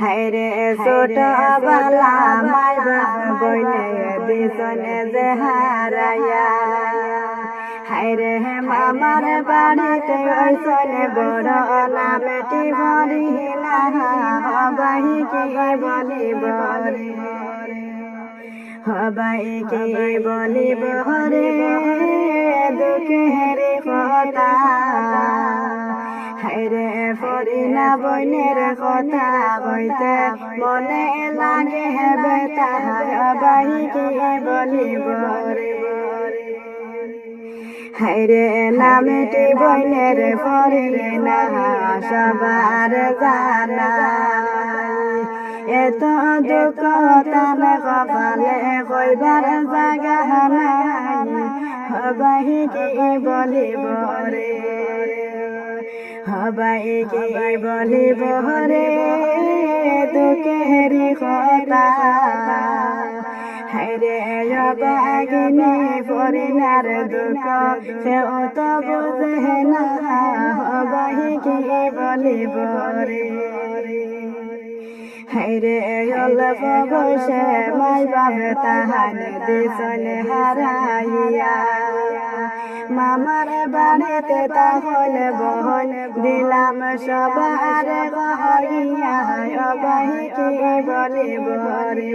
হায়রে ছোট বালা মাই বাপ বইনে দিছনে যে হারাইয়া হায়রে মামার বাড়িতে ওইসনে বড় নামেটি ভরিলা হবাই কি বলিব হবাই কি বলিব রে দুঃখের কথা হায়রে ফরিনা বইনের কথা কইতে মনে লাগে বেতা হবাই কি বলিব রে হায়রে নামেটি বইনের ফরিনা সবার জানা এত দুঃখ তার কপালে কইবার জায়গা নাই হবাই কি বলিব রে হবাই কি বলিব রে দুঃখের কথা হায়রে বাগিনী ফরিনার দুঃখ সেও তো বুঝে না হবাই কি বলিব রে হায়রে অল্প বয়সে মাই বাবা তাহার দিছনে হারাইয়া মামার বাড়িতে তাহলে বহন দিলাম সবার গহইয়া হবাই কি বলিব রে